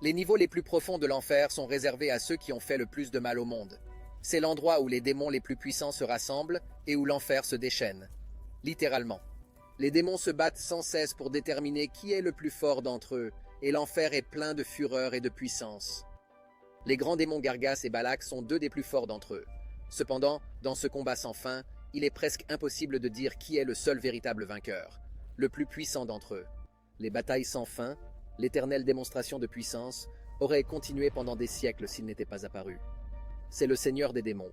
Les niveaux les plus profonds de l'enfer sont réservés à ceux qui ont fait le plus de mal au monde. C'est l'endroit où les démons les plus puissants se rassemblent et où l'enfer se déchaîne. Littéralement. Les démons se battent sans cesse pour déterminer qui est le plus fort d'entre eux, et l'enfer est plein de fureur et de puissance. Les grands démons Gargas et Balak sont deux des plus forts d'entre eux. Cependant, dans ce combat sans fin, il est presque impossible de dire qui est le seul véritable vainqueur, le plus puissant d'entre eux. Les batailles sans fin, l'éternelle démonstration de puissance, auraient continué pendant des siècles s'il n'était pas apparu. C'est le Seigneur des démons,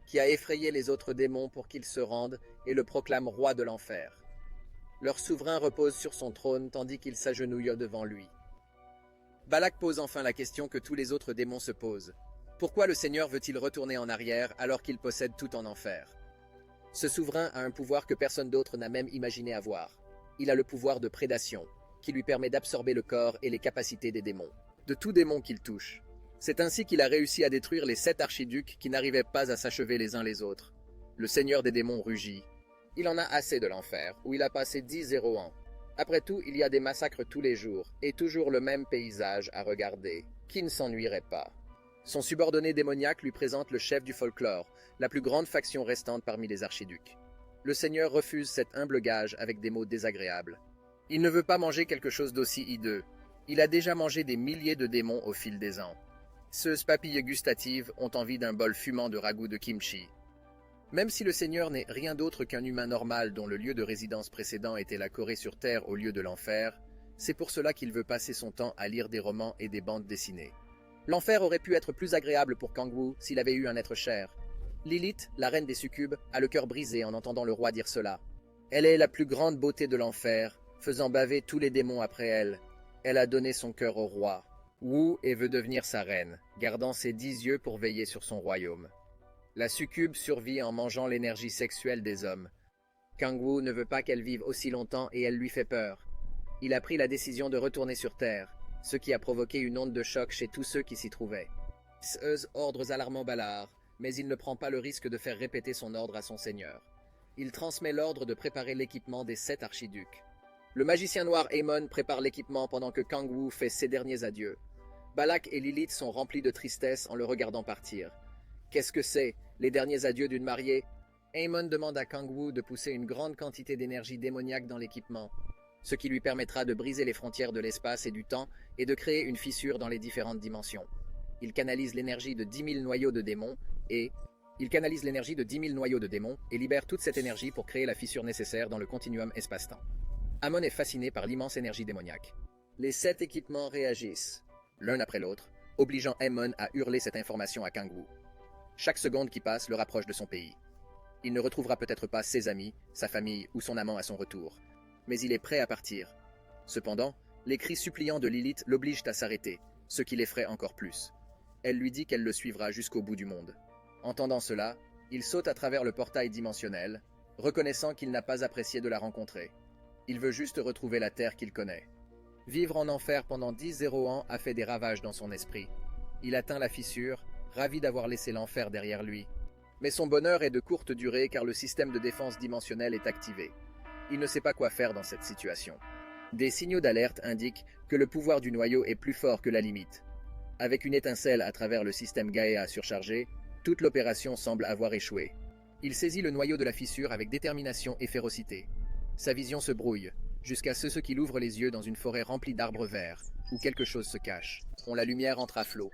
qui a effrayé les autres démons pour qu'ils se rendent et le proclament roi de l'enfer. Leur souverain repose sur son trône tandis qu'il s'agenouille devant lui. Balak pose enfin la question que tous les autres démons se posent. Pourquoi le Seigneur veut-il retourner en arrière alors qu'il possède tout en enfer? Ce souverain a un pouvoir que personne d'autre n'a même imaginé avoir. Il a le pouvoir de prédation, qui lui permet d'absorber le corps et les capacités des démons, de tout démon qu'il touche. C'est ainsi qu'il a réussi à détruire les 7 archiducs qui n'arrivaient pas à s'achever les uns les autres. Le Seigneur des démons rugit. Il en a assez de l'enfer, où il a passé 10 ans. Après tout, il y a des massacres tous les jours, et toujours le même paysage à regarder. Qui ne s'ennuierait pas? Son subordonné démoniaque lui présente le chef du folklore, la plus grande faction restante parmi les archiducs. Le Seigneur refuse cet humble gage avec des mots désagréables. Il ne veut pas manger quelque chose d'aussi hideux. Il a déjà mangé des milliers de démons au fil des ans. Ces papilles gustatives ont envie d'un bol fumant de ragoût de kimchi. Même si le Seigneur n'est rien d'autre qu'un humain normal dont le lieu de résidence précédent était la Corée sur Terre au lieu de l'enfer, c'est pour cela qu'il veut passer son temps à lire des romans et des bandes dessinées. L'enfer aurait pu être plus agréable pour Kangwoo s'il avait eu un être cher. Lilith, la reine des succubes, a le cœur brisé en entendant le roi dire cela. Elle est la plus grande beauté de l'enfer, faisant baver tous les démons après elle. Elle a donné son cœur au roi. Wu et veut devenir sa reine, gardant ses 10 yeux pour veiller sur son royaume. La succube survit en mangeant l'énergie sexuelle des hommes. Kangwoo ne veut pas qu'elle vive aussi longtemps et elle lui fait peur. Il a pris la décision de retourner sur Terre, ce qui a provoqué une onde de choc chez tous ceux qui s'y trouvaient. Zeus ordres alarmant Ballard, mais il ne prend pas le risque de faire répéter son ordre à son seigneur. Il transmet l'ordre de préparer l'équipement des 7 archiducs. Le magicien noir Aemon prépare l'équipement pendant que Kangwoo fait ses derniers adieux. Balak et Lilith sont remplis de tristesse en le regardant partir. Qu'est-ce que c'est, les derniers adieux d'une mariée? Aemon demande à Kangwoo de pousser une grande quantité d'énergie démoniaque dans l'équipement, ce qui lui permettra de briser les frontières de l'espace et du temps et de créer une fissure dans les différentes dimensions. Il canalise l'énergie de 10 000 noyaux de démons et libère toute cette énergie pour créer la fissure nécessaire dans le continuum espace-temps. Amon est fasciné par l'immense énergie démoniaque. Les 7 équipements réagissent, l'un après l'autre, obligeant Aemon à hurler cette information à Kangwoo. Chaque seconde qui passe le rapproche de son pays. Il ne retrouvera peut-être pas ses amis, sa famille ou son amant à son retour, mais il est prêt à partir. Cependant, les cris suppliants de Lilith l'obligent à s'arrêter, ce qui l'effraie encore plus. Elle lui dit qu'elle le suivra jusqu'au bout du monde. Entendant cela, il saute à travers le portail dimensionnel, reconnaissant qu'il n'a pas apprécié de la rencontrer. Il veut juste retrouver la terre qu'il connaît. Vivre en enfer pendant 10 ans a fait des ravages dans son esprit. Il atteint la fissure, ravi d'avoir laissé l'enfer derrière lui. Mais son bonheur est de courte durée car le système de défense dimensionnel est activé. Il ne sait pas quoi faire dans cette situation. Des signaux d'alerte indiquent que le pouvoir du noyau est plus fort que la limite. Avec une étincelle à travers le système Gaïa surchargé, toute l'opération semble avoir échoué. Il saisit le noyau de la fissure avec détermination et férocité. Sa vision se brouille, jusqu'à ce qu'il ouvre les yeux dans une forêt remplie d'arbres verts, où quelque chose se cache. La lumière entre à flot.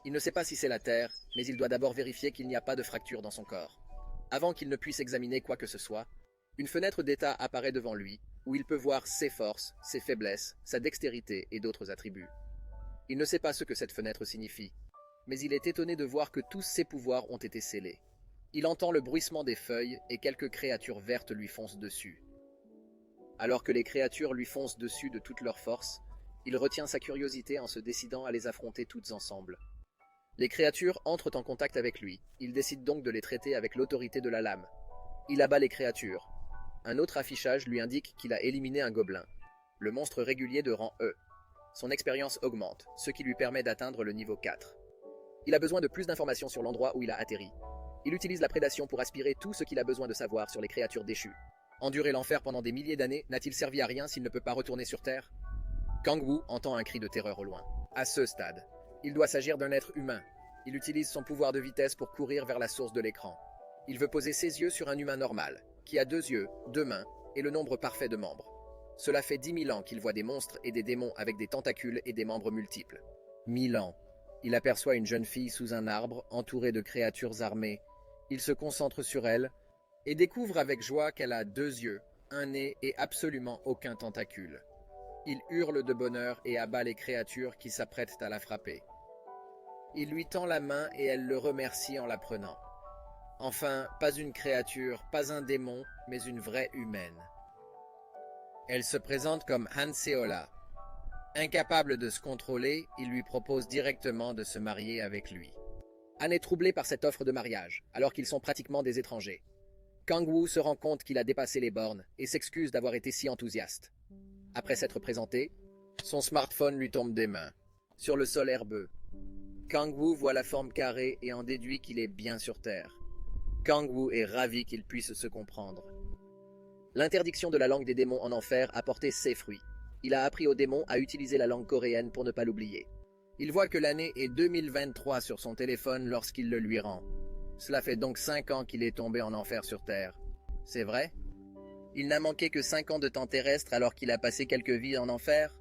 Il ne sait pas si c'est la Terre, mais il doit d'abord vérifier qu'il n'y a pas de fracture dans son corps. Avant qu'il ne puisse examiner quoi que ce soit, une fenêtre d'état apparaît devant lui, où il peut voir ses forces, ses faiblesses, sa dextérité et d'autres attributs. Il ne sait pas ce que cette fenêtre signifie, mais il est étonné de voir que tous ses pouvoirs ont été scellés. Il entend le bruissement des feuilles et quelques créatures vertes lui foncent dessus. Alors que les créatures lui foncent dessus de toute leur force, il retient sa curiosité en se décidant à les affronter toutes ensemble. Les créatures entrent en contact avec lui, il décide donc de les traiter avec l'autorité de la lame. Il abat les créatures. Un autre affichage lui indique qu'il a éliminé un gobelin, le monstre régulier de rang E. Son expérience augmente, ce qui lui permet d'atteindre le niveau 4. Il a besoin de plus d'informations sur l'endroit où il a atterri. Il utilise la prédation pour aspirer tout ce qu'il a besoin de savoir sur les créatures déchues. Endurer l'enfer pendant des milliers d'années n'a-t-il servi à rien s'il ne peut pas retourner sur Terre? Kang-woo entend un cri de terreur au loin. À ce stade, il doit s'agir d'un être humain. Il utilise son pouvoir de vitesse pour courir vers la source de l'écran. Il veut poser ses yeux sur un humain normal, qui a 2 yeux, 2 mains et le nombre parfait de membres. Cela fait 10 000 ans qu'il voit des monstres et des démons avec des tentacules et des membres multiples. 1000 ans. Il aperçoit une jeune fille sous un arbre, entourée de créatures armées. Il se concentre sur elle et découvre avec joie qu'elle a 2 yeux, un nez et absolument aucun tentacule. Il hurle de bonheur et abat les créatures qui s'apprêtent à la frapper. Il lui tend la main et elle le remercie en la prenant. Enfin, pas une créature, pas un démon, mais une vraie humaine. Elle se présente comme Han Seola. Incapable de se contrôler, il lui propose directement de se marier avec lui. Han est troublé par cette offre de mariage, alors qu'ils sont pratiquement des étrangers. Kang-woo se rend compte qu'il a dépassé les bornes et s'excuse d'avoir été si enthousiaste. Après s'être présenté, son smartphone lui tombe des mains. Sur le sol herbeux, Kang-woo voit la forme carrée et en déduit qu'il est bien sur Terre. Kang-woo est ravi qu'ils puissent se comprendre. L'interdiction de la langue des démons en enfer a porté ses fruits. Il a appris aux démons à utiliser la langue coréenne pour ne pas l'oublier. Il voit que l'année est 2023 sur son téléphone lorsqu'il le lui rend. Cela fait donc 5 ans qu'il est tombé en enfer sur Terre. C'est vrai? Il n'a manqué que 5 ans de temps terrestre alors qu'il a passé quelques vies en enfer?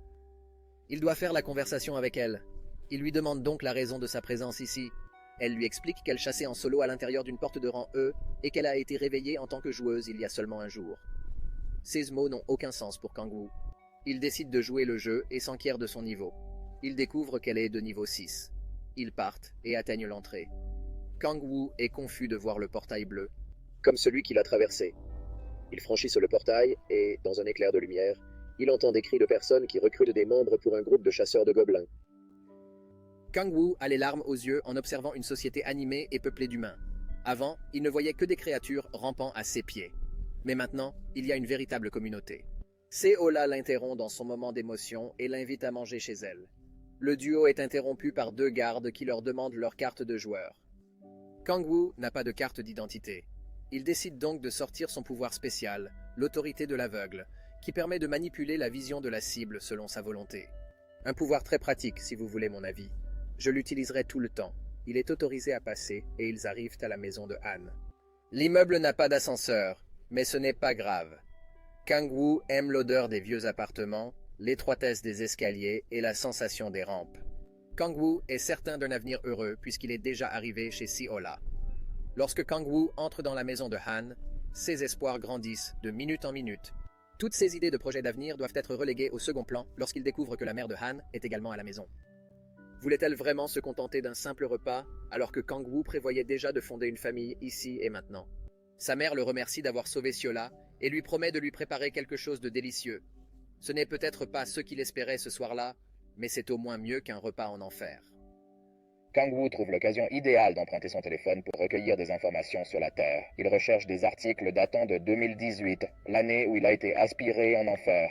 Il doit faire la conversation avec elle. Il lui demande donc la raison de sa présence ici. Elle lui explique qu'elle chassait en solo à l'intérieur d'une porte de rang E et qu'elle a été réveillée en tant que joueuse il y a seulement un jour. Ces mots n'ont aucun sens pour Kang-woo. Il décide de jouer le jeu et s'enquiert de son niveau. Il découvre qu'elle est de niveau 6. Ils partent et atteignent l'entrée. Kang-woo est confus de voir le portail bleu, comme celui qu'il a traversé. Ils franchissent le portail et, dans un éclair de lumière, il entend des cris de personnes qui recrutent des membres pour un groupe de chasseurs de gobelins. Kang-woo a les larmes aux yeux en observant une société animée et peuplée d'humains. Avant, il ne voyait que des créatures rampant à ses pieds. Mais maintenant, il y a une véritable communauté. Seola l'interrompt dans son moment d'émotion et l'invite à manger chez elle. Le duo est interrompu par 2 gardes qui leur demandent leur carte de joueur. Kang-woo n'a pas de carte d'identité. Il décide donc de sortir son pouvoir spécial, l'autorité de l'aveugle, qui permet de manipuler la vision de la cible selon sa volonté. Un pouvoir très pratique, si vous voulez mon avis. Je l'utiliserai tout le temps. Il est autorisé à passer et ils arrivent à la maison de Han. L'immeuble n'a pas d'ascenseur, mais ce n'est pas grave. Kang-woo aime l'odeur des vieux appartements, l'étroitesse des escaliers et la sensation des rampes. Kang-woo est certain d'un avenir heureux puisqu'il est déjà arrivé chez Seola. Lorsque Kang-woo entre dans la maison de Han, ses espoirs grandissent de minute en minute. Toutes ses idées de projets d'avenir doivent être reléguées au second plan lorsqu'il découvre que la mère de Han est également à la maison. Voulait-elle vraiment se contenter d'un simple repas alors que Kang-woo prévoyait déjà de fonder une famille ici et maintenant? Sa mère le remercie d'avoir sauvé Seola et lui promet de lui préparer quelque chose de délicieux. Ce n'est peut-être pas ce qu'il espérait ce soir-là, mais c'est au moins mieux qu'un repas en enfer. Kang-woo trouve l'occasion idéale d'emprunter son téléphone pour recueillir des informations sur la Terre. Il recherche des articles datant de 2018, l'année où il a été aspiré en enfer.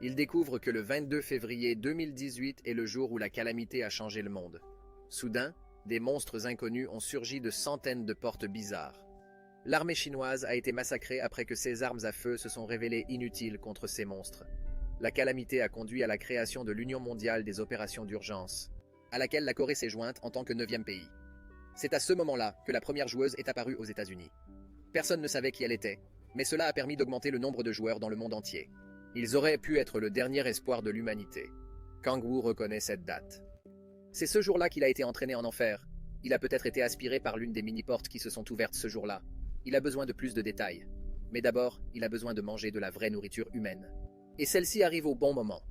Il découvre que le 22 février 2018 est le jour où la calamité a changé le monde. Soudain, des monstres inconnus ont surgi de centaines de portes bizarres. L'armée chinoise a été massacrée après que ses armes à feu se sont révélées inutiles contre ces monstres. La calamité a conduit à la création de l'Union mondiale des opérations d'urgence, à laquelle la Corée s'est jointe en tant que 9e pays. C'est à ce moment-là que la première joueuse est apparue aux États-Unis. Personne ne savait qui elle était, mais cela a permis d'augmenter le nombre de joueurs dans le monde entier. Ils auraient pu être le dernier espoir de l'humanité. Kang-woo reconnaît cette date. C'est ce jour-là qu'il a été entraîné en enfer. Il a peut-être été aspiré par l'une des mini-portes qui se sont ouvertes ce jour-là. Il a besoin de plus de détails. Mais d'abord, il a besoin de manger de la vraie nourriture humaine. Et celle-ci arrive au bon moment.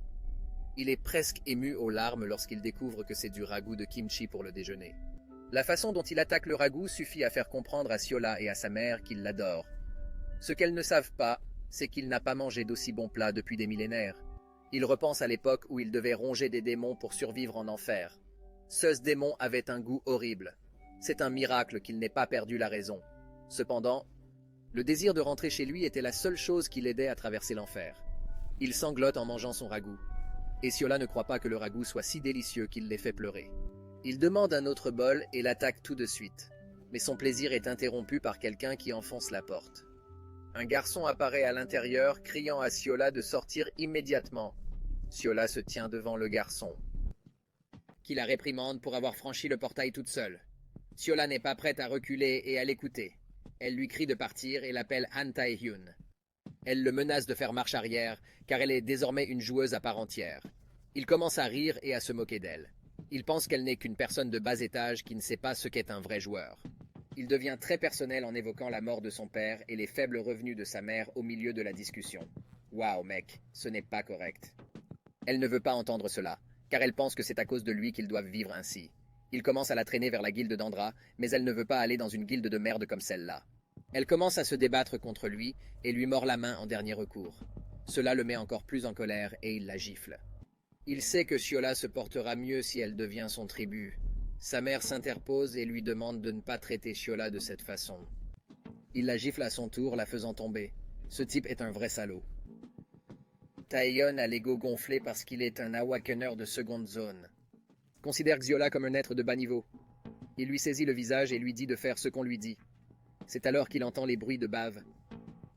Il est presque ému aux larmes lorsqu'il découvre que c'est du ragoût de kimchi pour le déjeuner. La façon dont il attaque le ragoût suffit à faire comprendre à Seola et à sa mère qu'il l'adore. Ce qu'elles ne savent pas, c'est qu'il n'a pas mangé d'aussi bons plats depuis des millénaires. Il repense à l'époque où il devait ronger des démons pour survivre en enfer. Ce démon avait un goût horrible. C'est un miracle qu'il n'ait pas perdu la raison. Cependant, le désir de rentrer chez lui était la seule chose qui l'aidait à traverser l'enfer. Il sanglote en mangeant son ragoût. Et Seola ne croit pas que le ragoût soit si délicieux qu'il l'ait fait pleurer. Il demande un autre bol et l'attaque tout de suite. Mais son plaisir est interrompu par quelqu'un qui enfonce la porte. Un garçon apparaît à l'intérieur, criant à Seola de sortir immédiatement. Xiola se tient devant le garçon, qui la réprimande pour avoir franchi le portail toute seule. Xiola n'est pas prête à reculer et à l'écouter. Elle lui crie de partir et l'appelle Han Tae-hyun. Elle le menace de faire marche arrière, car elle est désormais une joueuse à part entière. Il commence à rire et à se moquer d'elle. Il pense qu'elle n'est qu'une personne de bas étage qui ne sait pas ce qu'est un vrai joueur. Il devient très personnel en évoquant la mort de son père et les faibles revenus de sa mère au milieu de la discussion. Waouh, mec, ce n'est pas correct. Elle ne veut pas entendre cela, car elle pense que c'est à cause de lui qu'ils doivent vivre ainsi. Il commence à la traîner vers la guilde d'Andra, mais elle ne veut pas aller dans une guilde de merde comme celle-là. Elle commence à se débattre contre lui et lui mord la main en dernier recours. Cela le met encore plus en colère et il la gifle. Il sait que Xiola se portera mieux si elle devient son tribut. Sa mère s'interpose et lui demande de ne pas traiter Xiola de cette façon. Il la gifle à son tour, la faisant tomber. Ce type est un vrai salaud. Taeyeon a l'ego gonflé parce qu'il est un Awakener de seconde zone. Considère Xiola comme un être de bas niveau. Il lui saisit le visage et lui dit de faire ce qu'on lui dit. C'est alors qu'il entend les bruits de bave.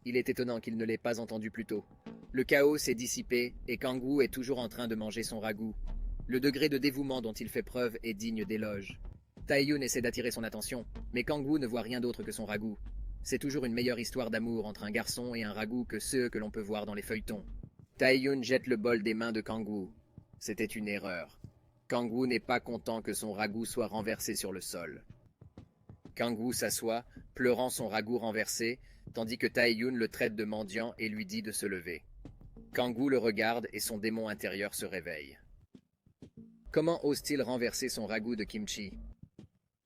Il est étonnant qu'il ne l'ait pas entendu plus tôt. Le chaos s'est dissipé et Kangwoo est toujours en train de manger son ragoût. Le degré de dévouement dont il fait preuve est digne d'éloge. Taehyun essaie d'attirer son attention, mais Kangwoo ne voit rien d'autre que son ragoût. C'est toujours une meilleure histoire d'amour entre un garçon et un ragoût que ceux que l'on peut voir dans les feuilletons. Taehyun jette le bol des mains de Kangwoo. C'était une erreur. Kangwoo n'est pas content que son ragoût soit renversé sur le sol. Kangwoo s'assoit, pleurant son ragoût renversé, tandis que Taehyun le traite de mendiant et lui dit de se lever. Kangwoo le regarde et son démon intérieur se réveille. Comment ose-t-il renverser son ragoût de kimchi?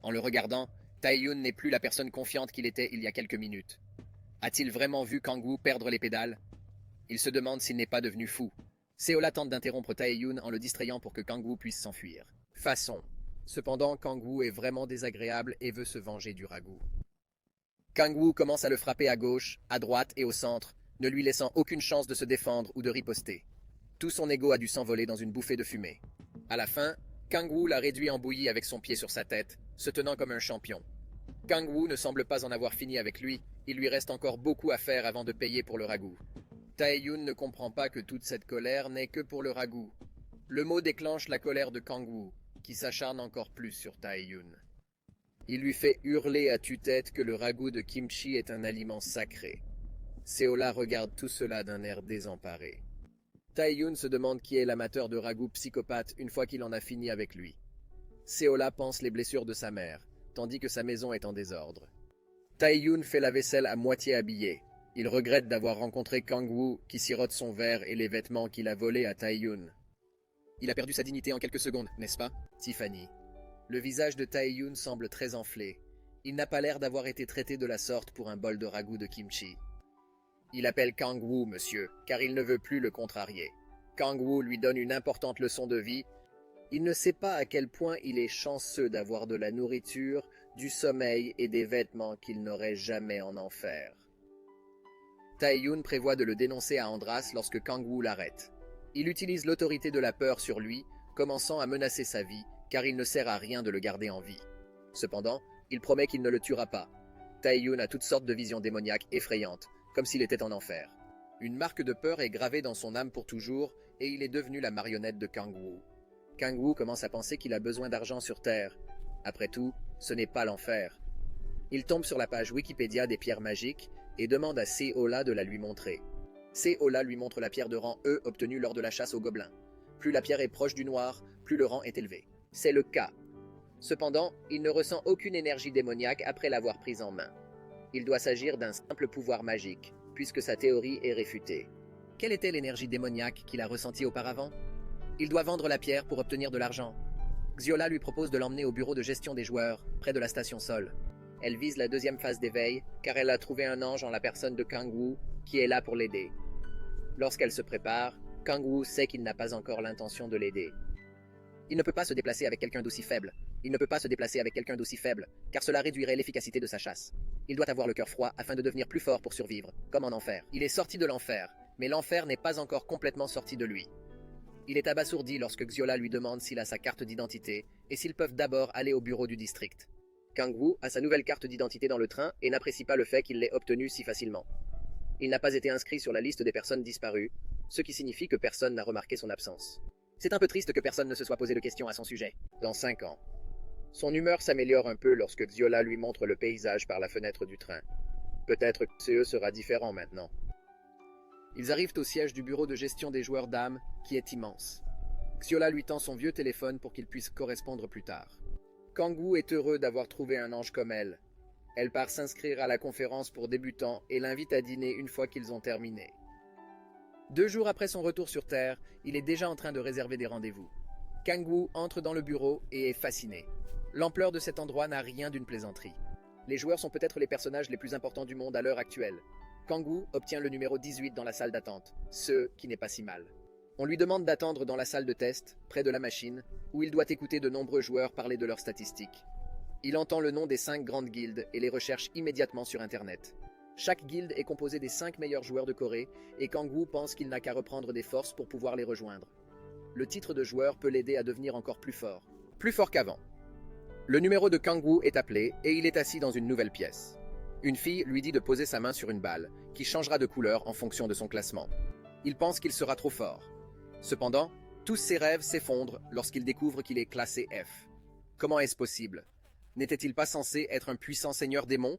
En le regardant, Taehyun n'est plus la personne confiante qu'il était il y a quelques minutes. A-t-il vraiment vu Kangwoo perdre les pédales? Il se demande s'il n'est pas devenu fou. Seola tente d'interrompre Taehyun en le distrayant pour que Kangwoo puisse s'enfuir. Façon. Cependant, Kangwoo est vraiment désagréable et veut se venger du ragoût. Kangwoo commence à le frapper à gauche, à droite et au centre, ne lui laissant aucune chance de se défendre ou de riposter. Tout son ego a dû s'envoler dans une bouffée de fumée. À la fin, Kangwoo l'a réduit en bouillie avec son pied sur sa tête, se tenant comme un champion. Kangwoo ne semble pas en avoir fini avec lui, il lui reste encore beaucoup à faire avant de payer pour le ragoût. Taehyun ne comprend pas que toute cette colère n'est que pour le ragoût. Le mot déclenche la colère de Kangwoo, qui s'acharne encore plus sur Taehyun. Il lui fait hurler à tue-tête que le ragoût de kimchi est un aliment sacré. Seola regarde tout cela d'un air désemparé. Taehyun se demande qui est l'amateur de ragoût psychopathe une fois qu'il en a fini avec lui. Seola pense les blessures de sa mère, tandis que sa maison est en désordre. Taehyun fait la vaisselle à moitié habillé. Il regrette d'avoir rencontré Kangwoo qui sirote son verre et les vêtements qu'il a volés à Taehyun. Il a perdu sa dignité en quelques secondes, n'est-ce pas, Tiffany? Le visage de Taehyun semble très enflé. Il n'a pas l'air d'avoir été traité de la sorte pour un bol de ragoût de kimchi. Il appelle Kangwoo, monsieur, car il ne veut plus le contrarier. Kangwoo lui donne une importante leçon de vie. Il ne sait pas à quel point il est chanceux d'avoir de la nourriture, du sommeil et des vêtements qu'il n'aurait jamais en enfer. Taehyun prévoit de le dénoncer à Andras lorsque Kangwoo l'arrête. Il utilise l'autorité de la peur sur lui, commençant à menacer sa vie, car il ne sert à rien de le garder en vie. Cependant, il promet qu'il ne le tuera pas. Taehyun a toutes sortes de visions démoniaques effrayantes, comme s'il était en enfer. Une marque de peur est gravée dans son âme pour toujours, et il est devenu la marionnette de Kangwoo. Kangwoo commence à penser qu'il a besoin d'argent sur Terre. Après tout, ce n'est pas l'enfer. Il tombe sur la page Wikipédia des pierres magiques et demande à Seola de la lui montrer. Seola lui montre la pierre de rang E obtenue lors de la chasse aux gobelins. Plus la pierre est proche du noir, plus le rang est élevé. C'est le cas. Cependant, il ne ressent aucune énergie démoniaque après l'avoir prise en main. Il doit s'agir d'un simple pouvoir magique, puisque sa théorie est réfutée. Quelle était l'énergie démoniaque qu'il a ressentie auparavant? Il doit vendre la pierre pour obtenir de l'argent. Xiola lui propose de l'emmener au bureau de gestion des joueurs, près de la station Sol. Elle vise la deuxième phase d'éveil, car elle a trouvé un ange en la personne de Kangwoo, qui est là pour l'aider. Lorsqu'elle se prépare, Kangwoo sait qu'il n'a pas encore l'intention de l'aider. Il ne peut pas se déplacer avec quelqu'un d'aussi faible. Il ne peut pas se déplacer avec quelqu'un d'aussi faible, car cela réduirait l'efficacité de sa chasse. Il doit avoir le cœur froid afin de devenir plus fort pour survivre, comme en enfer. Il est sorti de l'enfer, mais l'enfer n'est pas encore complètement sorti de lui. Il est abasourdi lorsque Xiola lui demande s'il a sa carte d'identité et s'ils peuvent d'abord aller au bureau du district. Kangwoo a sa nouvelle carte d'identité dans le train et n'apprécie pas le fait qu'il l'ait obtenue si facilement. Il n'a pas été inscrit sur la liste des personnes disparues, ce qui signifie que personne n'a remarqué son absence. C'est un peu triste que personne ne se soit posé de questions à son sujet. Dans 5 ans. Son humeur s'améliore un peu lorsque Xiola lui montre le paysage par la fenêtre du train. Peut-être que CE sera différent maintenant. Ils arrivent au siège du bureau de gestion des joueurs d'âme, qui est immense. Xiola lui tend son vieux téléphone pour qu'il puisse correspondre plus tard. Kangwoo est heureux d'avoir trouvé un ange comme elle. Elle part s'inscrire à la conférence pour débutants et l'invite à dîner une fois qu'ils ont terminé. 2 jours après son retour sur Terre, il est déjà en train de réserver des rendez-vous. Kangwoo entre dans le bureau et est fasciné. L'ampleur de cet endroit n'a rien d'une plaisanterie. Les joueurs sont peut-être les personnages les plus importants du monde à l'heure actuelle. Kangwoo obtient le numéro 18 dans la salle d'attente, ce qui n'est pas si mal. On lui demande d'attendre dans la salle de test, près de la machine, où il doit écouter de nombreux joueurs parler de leurs statistiques. Il entend le nom des 5 grandes guildes et les recherche immédiatement sur Internet. Chaque guilde est composée des 5 meilleurs joueurs de Corée, et Kangwoo pense qu'il n'a qu'à reprendre des forces pour pouvoir les rejoindre. Le titre de joueur peut l'aider à devenir encore plus fort qu'avant. Le numéro de Kangwoo est appelé, et il est assis dans une nouvelle pièce. Une fille lui dit de poser sa main sur une balle, qui changera de couleur en fonction de son classement. Il pense qu'il sera trop fort. Cependant, tous ses rêves s'effondrent lorsqu'il découvre qu'il est classé F. Comment est-ce possible? N'était-il pas censé être un puissant seigneur démon?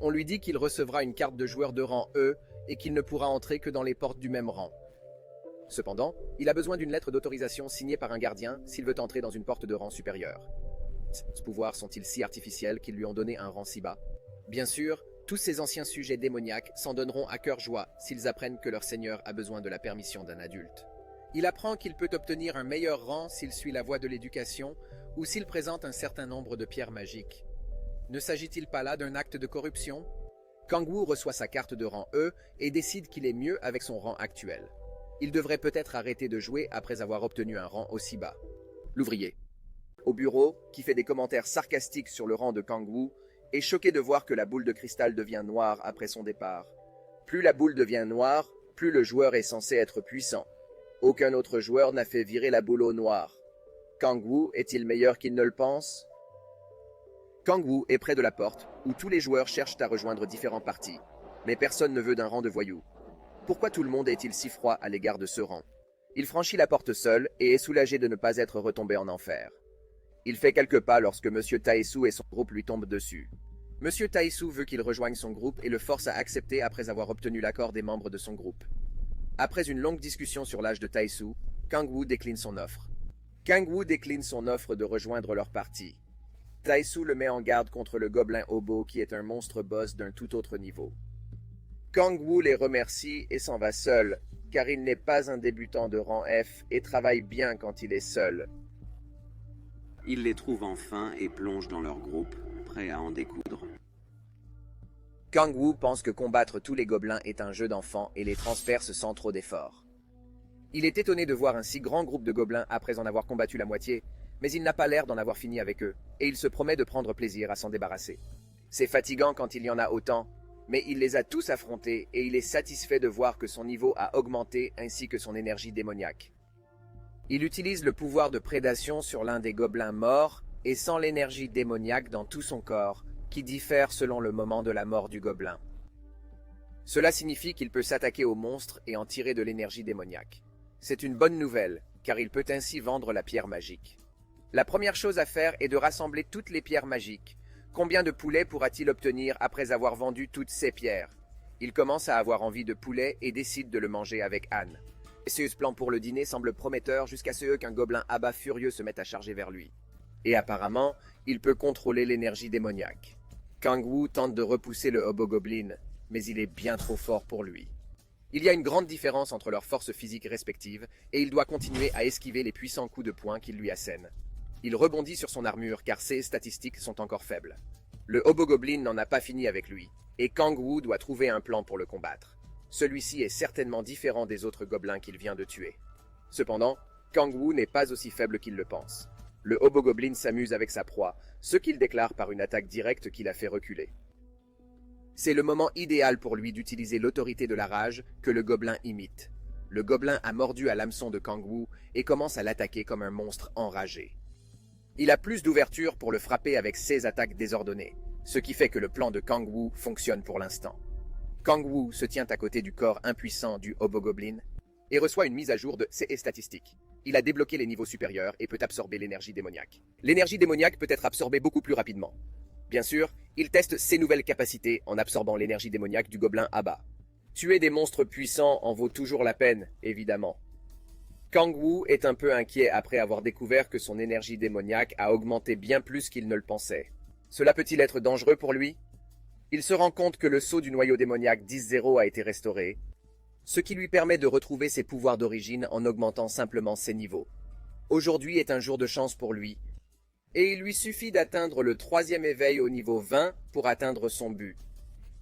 On lui dit qu'il recevra une carte de joueur de rang E et qu'il ne pourra entrer que dans les portes du même rang. Cependant, il a besoin d'une lettre d'autorisation signée par un gardien s'il veut entrer dans une porte de rang supérieur. Ces pouvoirs sont-ils si artificiels qu'ils lui ont donné un rang si bas? Bien sûr, tous ces anciens sujets démoniaques s'en donneront à cœur joie s'ils apprennent que leur seigneur a besoin de la permission d'un adulte. Il apprend qu'il peut obtenir un meilleur rang s'il suit la voie de l'éducation ou s'il présente un certain nombre de pierres magiques. Ne s'agit-il pas là d'un acte de corruption? Kangwoo reçoit sa carte de rang E et décide qu'il est mieux avec son rang actuel. Il devrait peut-être arrêter de jouer après avoir obtenu un rang aussi bas. L'ouvrier, au bureau, qui fait des commentaires sarcastiques sur le rang de Kangwoo, est choqué de voir que la boule de cristal devient noire après son départ. Plus la boule devient noire, plus le joueur est censé être puissant. Aucun autre joueur n'a fait virer la boule au noir. Kangwoo est-il meilleur qu'il ne le pense? Kangwoo est près de la porte, où tous les joueurs cherchent à rejoindre différents partis. Mais personne ne veut d'un rang de voyou. Pourquoi tout le monde est-il si froid à l'égard de ce rang? Il franchit la porte seul et est soulagé de ne pas être retombé en enfer. Il fait quelques pas lorsque Monsieur Taesu et son groupe lui tombent dessus. Monsieur Taesu veut qu'il rejoigne son groupe et le force à accepter après avoir obtenu l'accord des membres de son groupe. Après une longue discussion sur l'âge de Taesu, Kangwoo décline son offre. Kangwoo décline son offre de rejoindre leur parti. Taesu le met en garde contre le gobelin hobo qui est un monstre boss d'un tout autre niveau. Kangwoo les remercie et s'en va seul, car il n'est pas un débutant de rang F et travaille bien quand il est seul. Il les trouve enfin et plonge dans leur groupe, prêt à en découdre. Kangwoo pense que combattre tous les gobelins est un jeu d'enfant et les transperce sans trop d'efforts. Il est étonné de voir un si grand groupe de gobelins après en avoir combattu la moitié, mais il n'a pas l'air d'en avoir fini avec eux, et il se promet de prendre plaisir à s'en débarrasser. C'est fatigant quand il y en a autant, mais il les a tous affrontés et il est satisfait de voir que son niveau a augmenté ainsi que son énergie démoniaque. Il utilise le pouvoir de prédation sur l'un des gobelins morts et sent l'énergie démoniaque dans tout son corps, qui diffère selon le moment de la mort du gobelin. Cela signifie qu'il peut s'attaquer aux monstres et en tirer de l'énergie démoniaque. C'est une bonne nouvelle, car il peut ainsi vendre la pierre magique. La première chose à faire est de rassembler toutes les pierres magiques. Combien de poulets pourra-t-il obtenir après avoir vendu toutes ces pierres? Il commence à avoir envie de poulet et décide de le manger avec Anne. Ce plan pour le dîner semble prometteur jusqu'à ce qu'un gobelin abat furieux se mette à charger vers lui. Et apparemment, il peut contrôler l'énergie démoniaque. Kangwoo tente de repousser le Hobogoblin, mais il est bien trop fort pour lui. Il y a une grande différence entre leurs forces physiques respectives, et il doit continuer à esquiver les puissants coups de poing qu'il lui assène. Il rebondit sur son armure car ses statistiques sont encore faibles. Le Hobogoblin n'en a pas fini avec lui, et Kangwoo doit trouver un plan pour le combattre. Celui-ci est certainement différent des autres gobelins qu'il vient de tuer. Cependant, Kangwoo n'est pas aussi faible qu'il le pense. Le Hobogoblin s'amuse avec sa proie, ce qu'il déclare par une attaque directe qui la fait reculer. C'est le moment idéal pour lui d'utiliser l'autorité de la rage que le gobelin imite. Le gobelin a mordu à l'hameçon de Kangwoo et commence à l'attaquer comme un monstre enragé. Il a plus d'ouverture pour le frapper avec ses attaques désordonnées, ce qui fait que le plan de Kangwoo fonctionne pour l'instant. Kangwoo se tient à côté du corps impuissant du Hobogoblin et reçoit une mise à jour de ses statistiques. Il a débloqué les niveaux supérieurs et peut absorber l'énergie démoniaque. L'énergie démoniaque peut être absorbée beaucoup plus rapidement. Bien sûr, il teste ses nouvelles capacités en absorbant l'énergie démoniaque du gobelin Abba. Tuer des monstres puissants en vaut toujours la peine, évidemment. Kang-Woo est un peu inquiet après avoir découvert que son énergie démoniaque a augmenté bien plus qu'il ne le pensait. Cela peut-il être dangereux pour lui? Il se rend compte que le sceau du noyau démoniaque 10-0 a été restauré, ce qui lui permet de retrouver ses pouvoirs d'origine en augmentant simplement ses niveaux. Aujourd'hui est un jour de chance pour lui, et il lui suffit d'atteindre le 3e éveil au niveau 20 pour atteindre son but.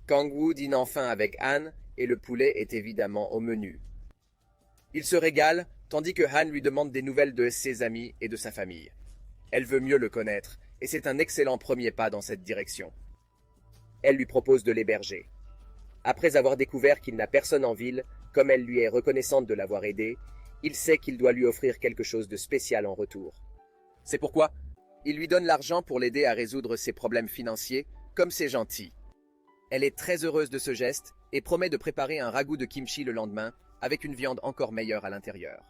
Kang-Woo dîne enfin avec Han, et le poulet est évidemment au menu. Il se régale, tandis que Han lui demande des nouvelles de ses amis et de sa famille. Elle veut mieux le connaître, et c'est un excellent premier pas dans cette direction. Elle lui propose de l'héberger. Après avoir découvert qu'il n'a personne en ville, comme elle lui est reconnaissante de l'avoir aidé, il sait qu'il doit lui offrir quelque chose de spécial en retour. C'est pourquoi il lui donne l'argent pour l'aider à résoudre ses problèmes financiers, comme c'est gentil. Elle est très heureuse de ce geste et promet de préparer un ragoût de kimchi le lendemain, avec une viande encore meilleure à l'intérieur.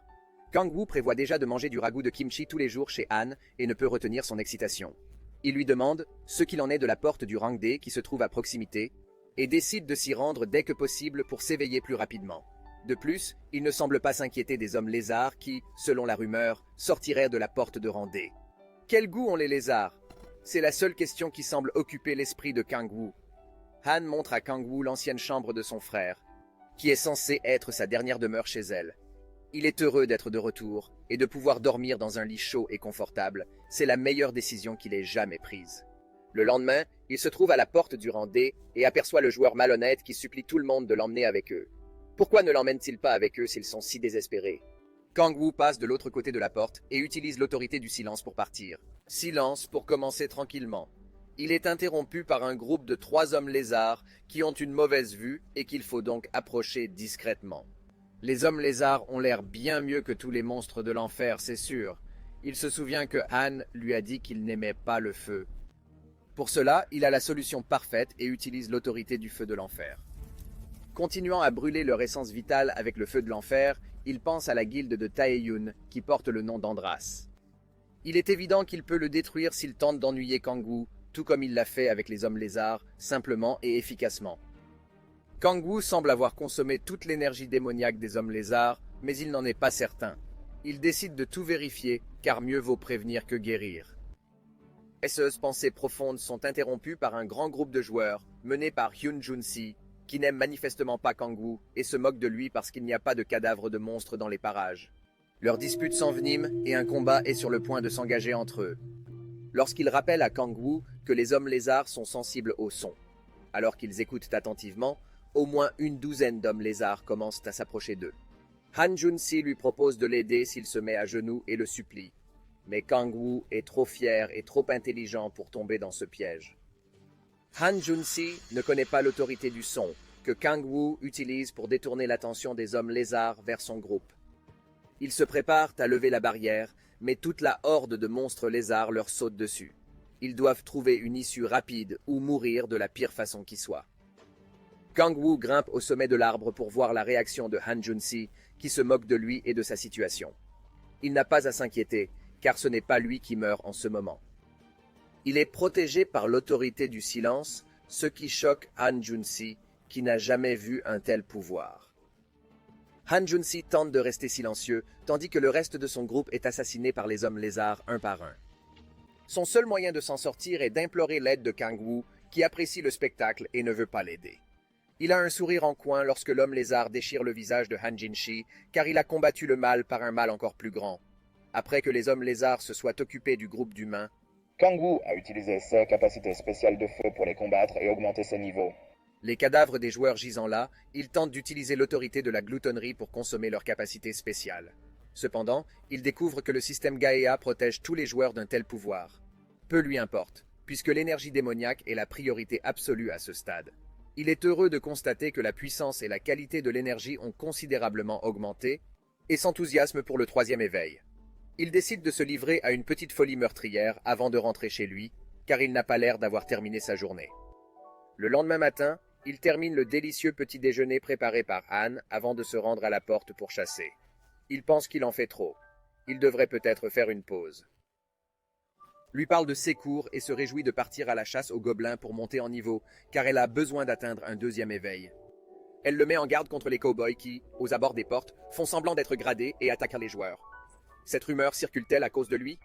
Kang-Woo prévoit déjà de manger du ragoût de kimchi tous les jours chez Han et ne peut retenir son excitation. Il lui demande ce qu'il en est de la porte du Rangdae qui se trouve à proximité et décide de s'y rendre dès que possible pour s'éveiller plus rapidement. De plus, il ne semble pas s'inquiéter des hommes lézards qui, selon la rumeur, sortiraient de la porte de Rangdae. Quel goût ont les lézards? C'est la seule question qui semble occuper l'esprit de Kang-Woo. Han montre à Kang-Woo l'ancienne chambre de son frère, qui est censée être sa dernière demeure chez elle. Il est heureux d'être de retour et de pouvoir dormir dans un lit chaud et confortable. C'est la meilleure décision qu'il ait jamais prise. Le lendemain, il se trouve à la porte du Rangdae et aperçoit le joueur malhonnête qui supplie tout le monde de l'emmener avec eux. Pourquoi ne l'emmène-t-il pas avec eux s'ils sont si désespérés? Kang-Woo passe de l'autre côté de la porte et utilise l'autorité du silence pour partir. Silence pour commencer tranquillement. Il est interrompu par un groupe de 3 hommes lézards qui ont une mauvaise vue et qu'il faut donc approcher discrètement. Les hommes lézards ont l'air bien mieux que tous les monstres de l'enfer, c'est sûr. Il se souvient que Han lui a dit qu'il n'aimait pas le feu. Pour cela, il a la solution parfaite et utilise l'autorité du feu de l'enfer. Continuant à brûler leur essence vitale avec le feu de l'enfer, il pense à la guilde de Taeyun qui porte le nom d'Andras. Il est évident qu'il peut le détruire s'il tente d'ennuyer Kang-Woo, tout comme il l'a fait avec les hommes lézards, simplement et efficacement. Kang-Woo semble avoir consommé toute l'énergie démoniaque des hommes lézards, mais il n'en est pas certain. Il décide de tout vérifier, car mieux vaut prévenir que guérir. Ces pensées profondes sont interrompues par un grand groupe de joueurs, mené par Hyun Jun-si, qui n'aime manifestement pas Kang-Woo et se moque de lui parce qu'il n'y a pas de cadavres de monstres dans les parages. Leur dispute s'envenime et un combat est sur le point de s'engager entre eux. Lorsqu'il rappelle à Kang-Woo que les hommes lézards sont sensibles au son. Alors qu'ils écoutent attentivement, au moins une douzaine d'hommes lézards commencent à s'approcher d'eux. Han Jun-si lui propose de l'aider s'il se met à genoux et le supplie. Mais Kang-Woo est trop fier et trop intelligent pour tomber dans ce piège. Han Jun-si ne connaît pas l'autorité du son, que Kang-Woo utilise pour détourner l'attention des hommes lézards vers son groupe. Ils se préparent à lever la barrière, mais toute la horde de monstres lézards leur saute dessus. Ils doivent trouver une issue rapide ou mourir de la pire façon qui soit. Kang-Woo grimpe au sommet de l'arbre pour voir la réaction de Han Jun-si, qui se moque de lui et de sa situation. Il n'a pas à s'inquiéter, car ce n'est pas lui qui meurt en ce moment. Il est protégé par l'autorité du silence, ce qui choque Han Jun-si, qui n'a jamais vu un tel pouvoir. Han Jun-si tente de rester silencieux, tandis que le reste de son groupe est assassiné par les hommes lézards un par un. Son seul moyen de s'en sortir est d'implorer l'aide de Kang-Woo, qui apprécie le spectacle et ne veut pas l'aider. Il a un sourire en coin lorsque l'homme lézard déchire le visage de Han Jin-shi, car il a combattu le mal par un mal encore plus grand. Après que les hommes lézards se soient occupés du groupe d'humains, Kang-Woo a utilisé ses capacités spéciales de feu pour les combattre et augmenter ses niveaux. les cadavres des joueurs gisant là, ils tentent d'utiliser l'autorité de la gloutonnerie pour consommer leurs capacités spéciales. Cependant, ils découvrent que le système Gaïa protège tous les joueurs d'un tel pouvoir. Peu lui importe, puisque l'énergie démoniaque est la priorité absolue à ce stade. Il est heureux de constater que la puissance et la qualité de l'énergie ont considérablement augmenté, et s'enthousiasme pour le 3e éveil. Il décide de se livrer à une petite folie meurtrière avant de rentrer chez lui, car il n'a pas l'air d'avoir terminé sa journée. Le lendemain matin, Il termine le délicieux petit déjeuner préparé par Anne avant de se rendre à la porte pour chasser. Il pense qu'il en fait trop. Il devrait peut-être faire une pause. Lui parle de ses cours et se réjouit de partir à la chasse aux gobelins pour monter en niveau, car elle a besoin d'atteindre un deuxième éveil. Elle le met en garde contre les cow-boys qui, aux abords des portes, font semblant d'être gradés et attaquent les joueurs. Cette rumeur circule-t-elle à cause de lui?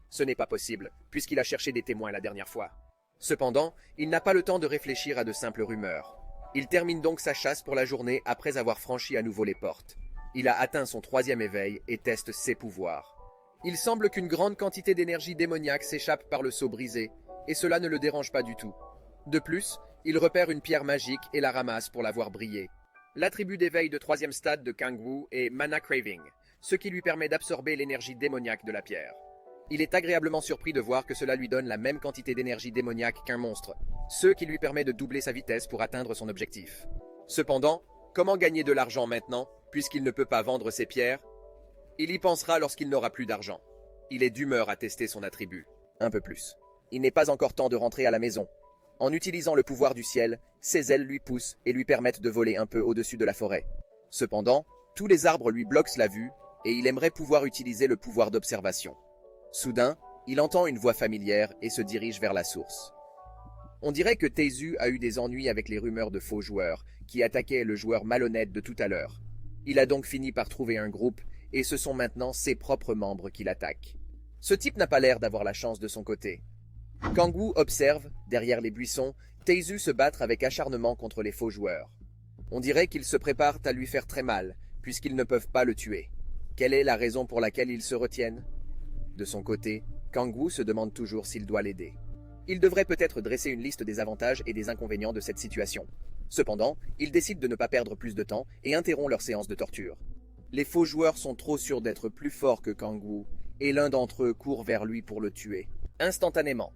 Ce n'est pas possible, puisqu'il a cherché des témoins la dernière fois. Cependant, il n'a pas le temps de réfléchir à de simples rumeurs. Il termine donc sa chasse pour la journée après avoir franchi à nouveau les portes. Il a atteint son troisième éveil et teste ses pouvoirs. Il semble qu'une grande quantité d'énergie démoniaque s'échappe par le seau brisé, et cela ne le dérange pas du tout. De plus, il repère une pierre magique et la ramasse pour la voir briller. L'attribut d'éveil de troisième stade de Kang-Woo est Mana Craving, ce qui lui permet d'absorber l'énergie démoniaque de la pierre. Il est agréablement surpris de voir que cela lui donne la même quantité d'énergie démoniaque qu'un monstre, ce qui lui permet de doubler sa vitesse pour atteindre son objectif. Cependant, comment gagner de l'argent maintenant, puisqu'il ne peut pas vendre ses pierres? Il y pensera lorsqu'il n'aura plus d'argent. Il est d'humeur à tester son attribut. Un peu plus. Il n'est pas encore temps de rentrer à la maison. En utilisant le pouvoir du ciel, ses ailes lui poussent et lui permettent de voler un peu au-dessus de la forêt. Cependant, tous les arbres lui bloquent la vue et il aimerait pouvoir utiliser le pouvoir d'observation. Soudain, il entend une voix familière et se dirige vers la source. On dirait que Taezu a eu des ennuis avec les rumeurs de faux joueurs qui attaquaient le joueur malhonnête de tout à l'heure. Il a donc fini par trouver un groupe et ce sont maintenant ses propres membres qui l'attaquent. Ce type n'a pas l'air d'avoir la chance de son côté. Kang-Woo observe, derrière les buissons, Taezu se battre avec acharnement contre les faux joueurs. On dirait qu'ils se préparent à lui faire très mal, puisqu'ils ne peuvent pas le tuer. Quelle est la raison pour laquelle ils se retiennent? De son côté, Kang-Woo se demande toujours s'il doit l'aider. Il devrait peut-être dresser une liste des avantages et des inconvénients de cette situation. Cependant, il décide de ne pas perdre plus de temps et interrompt leur séance de torture. Les faux joueurs sont trop sûrs d'être plus forts que Kang-Woo, et l'un d'entre eux court vers lui pour le tuer, instantanément.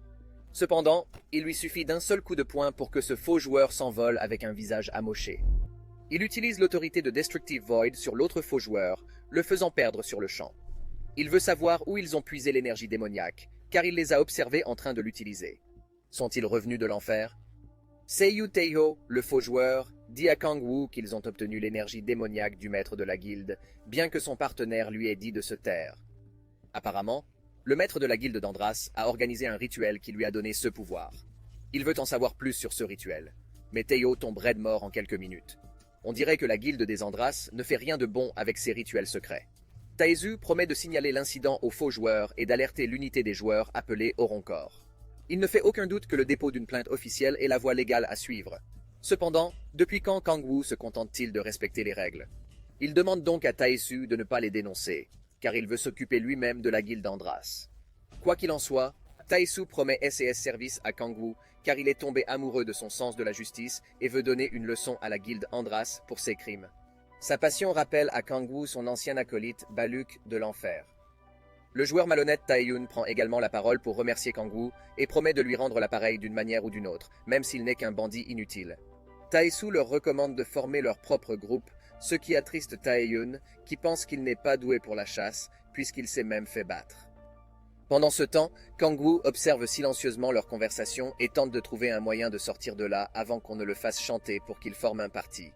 Cependant, il lui suffit d'un seul coup de poing pour que ce faux joueur s'envole avec un visage amoché. Il utilise l'autorité de Destructive Void sur l'autre faux joueur, le faisant perdre sur le champ. Il veut savoir où ils ont puisé l'énergie démoniaque, car il les a observés en train de l'utiliser. Sont-ils revenus de l'enfer? Seiyu Taeho, le faux joueur, dit à Kang-Woo qu'ils ont obtenu l'énergie démoniaque du maître de la guilde, bien que son partenaire lui ait dit de se taire. Apparemment, le maître de la guilde d'Andras a organisé un rituel qui lui a donné ce pouvoir. Il veut en savoir plus sur ce rituel, mais Taeho tombe raide mort en quelques minutes. On dirait que la guilde des Andras ne fait rien de bon avec ses rituels secrets. Taezu promet de signaler l'incident aux faux joueurs et d'alerter l'unité des joueurs appelée Oroncor. Il ne fait aucun doute que le dépôt d'une plainte officielle est la voie légale à suivre. Cependant, depuis quand Kang-Woo se contente-t-il de respecter les règles? Il demande donc à Taesu de ne pas les dénoncer, car il veut s'occuper lui-même de la guilde d'Andras. Quoi qu'il en soit, Taesu promet SES service à Kang-Woo, car il est tombé amoureux de son sens de la justice et veut donner une leçon à la guilde Andras pour ses crimes. Sa passion rappelle à Kang-Woo son ancien acolyte Baluk de l'Enfer. Le joueur malhonnête Taeyun prend également la parole pour remercier Kang-Woo et promet de lui rendre l'appareil d'une manière ou d'une autre, même s'il n'est qu'un bandit inutile. Taesu leur recommande de former leur propre groupe, ce qui attriste Taeyun, qui pense qu'il n'est pas doué pour la chasse, puisqu'il s'est même fait battre. Pendant ce temps, Kang-Woo observe silencieusement leur conversation et tente de trouver un moyen de sortir de là avant qu'on ne le fasse chanter pour qu'il forme un parti.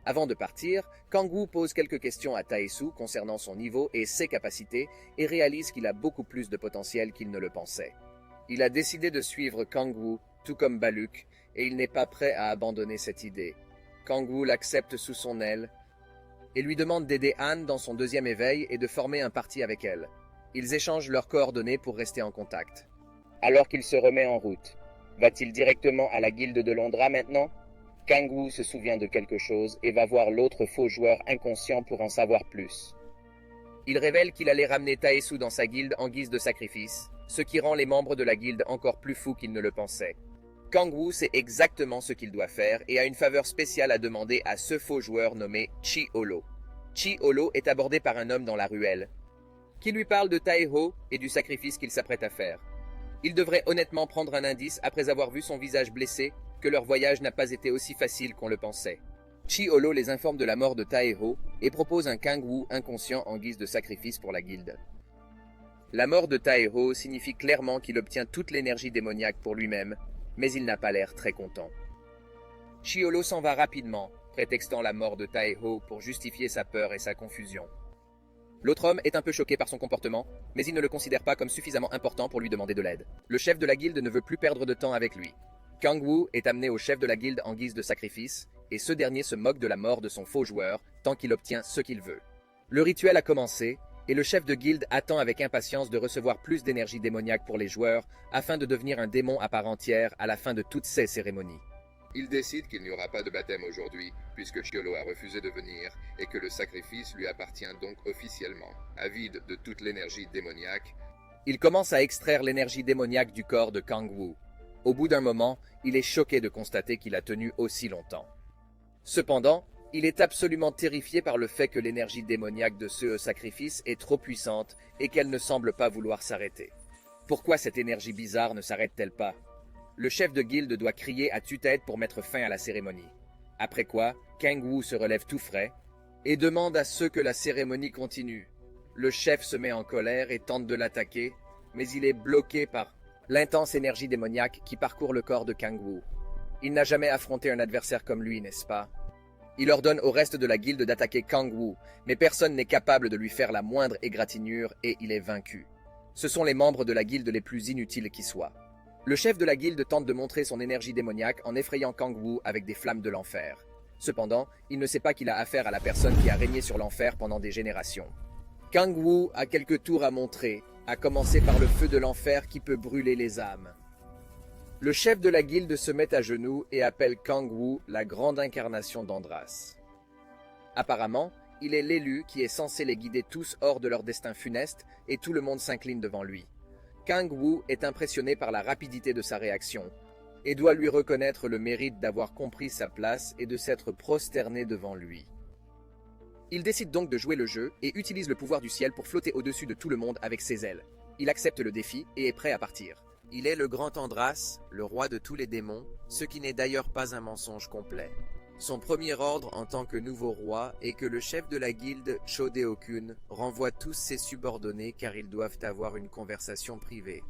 Avant de partir, Kang-Woo pose quelques questions à Taesu concernant son niveau et ses capacités et réalise qu'il a beaucoup plus de potentiel qu'il ne le pensait. Il a décidé de suivre Kang-Woo, tout comme Baluk, et il n'est pas prêt à abandonner cette idée. Kang-Woo l'accepte sous son aile et lui demande d'aider Anne dans son deuxième éveil et de former un parti avec elle. Ils échangent leurs coordonnées pour rester en contact. Alors qu'il se remet en route, va-t-il directement à la guilde de Londra maintenant? Kang-Woo se souvient de quelque chose et va voir l'autre faux joueur inconscient pour en savoir plus. Il révèle qu'il allait ramener Taesu dans sa guilde en guise de sacrifice, ce qui rend les membres de la guilde encore plus fous qu'ils ne le pensaient. Kang-Woo sait exactement ce qu'il doit faire et a une faveur spéciale à demander à ce faux joueur nommé Chi-Holo. Chi-Holo est abordé par un homme dans la ruelle, qui lui parle de Taeho et du sacrifice qu'il s'apprête à faire. Il devrait honnêtement prendre un indice après avoir vu son visage blessé que leur voyage n'a pas été aussi facile qu'on le pensait. Chi-Holo les informe de la mort de Taeho et propose un Kang-Woo inconscient en guise de sacrifice pour la guilde. La mort de Taeho signifie clairement qu'il obtient toute l'énergie démoniaque pour lui-même, mais il n'a pas l'air très content. Chiolo s'en va rapidement, prétextant la mort de Taeho pour justifier sa peur et sa confusion. L'autre homme est un peu choqué par son comportement, mais il ne le considère pas comme suffisamment important pour lui demander de l'aide. Le chef de la guilde ne veut plus perdre de temps avec lui. Kang-woo est amené au chef de la guilde en guise de sacrifice, et ce dernier se moque de la mort de son faux joueur tant qu'il obtient ce qu'il veut. Le rituel a commencé, et le chef de guilde attend avec impatience de recevoir plus d'énergie démoniaque pour les joueurs afin de devenir un démon à part entière à la fin de toutes ces cérémonies. Il décide qu'il n'y aura pas de baptême aujourd'hui, puisque Chiolo a refusé de venir, et que le sacrifice lui appartient donc officiellement. Avide de toute l'énergie démoniaque, Il commence à extraire l'énergie démoniaque du corps de Kang-woo. Au bout d'un moment, il est choqué de constater qu'il a tenu aussi longtemps. Cependant, il est absolument terrifié par le fait que l'énergie démoniaque de ce sacrifice est trop puissante et qu'elle ne semble pas vouloir s'arrêter. Pourquoi cette énergie bizarre ne s'arrête-t-elle pas? Le chef de guilde doit crier à tue-tête pour mettre fin à la cérémonie. Après quoi, Kang-woo se relève tout frais et demande à ceux que la cérémonie continue. Le chef se met en colère et tente de l'attaquer, mais il est bloqué par l'intense énergie démoniaque qui parcourt le corps de Kang-woo. Il n'a jamais affronté un adversaire comme lui, n'est-ce pas? Il ordonne au reste de la guilde d'attaquer Kang-woo, mais personne n'est capable de lui faire la moindre égratignure et il est vaincu. Ce sont les membres de la guilde les plus inutiles qui soient. Le chef de la guilde tente de montrer son énergie démoniaque en effrayant Kang-woo avec des flammes de l'enfer. Cependant, il ne sait pas qu'il a affaire à la personne qui a régné sur l'enfer pendant des générations. Kang-woo a quelques tours à montrer, à commencer par le feu de l'enfer qui peut brûler les âmes. Le chef de la guilde se met à genoux et appelle Kang-woo la grande incarnation d'Andras. Apparemment, il est l'élu qui est censé les guider tous hors de leur destin funeste et tout le monde s'incline devant lui. Kang-woo est impressionné par la rapidité de sa réaction et doit lui reconnaître le mérite d'avoir compris sa place et de s'être prosterné devant lui. Il décide donc de jouer le jeu et utilise le pouvoir du ciel pour flotter au-dessus de tout le monde avec ses ailes. Il accepte le défi et est prêt à partir. Il est le grand Andras, le roi de tous les démons, ce qui n'est d'ailleurs pas un mensonge complet. Son premier ordre en tant que nouveau roi est que le chef de la guilde, Chodeokun, renvoie tous ses subordonnés car ils doivent avoir une conversation privée.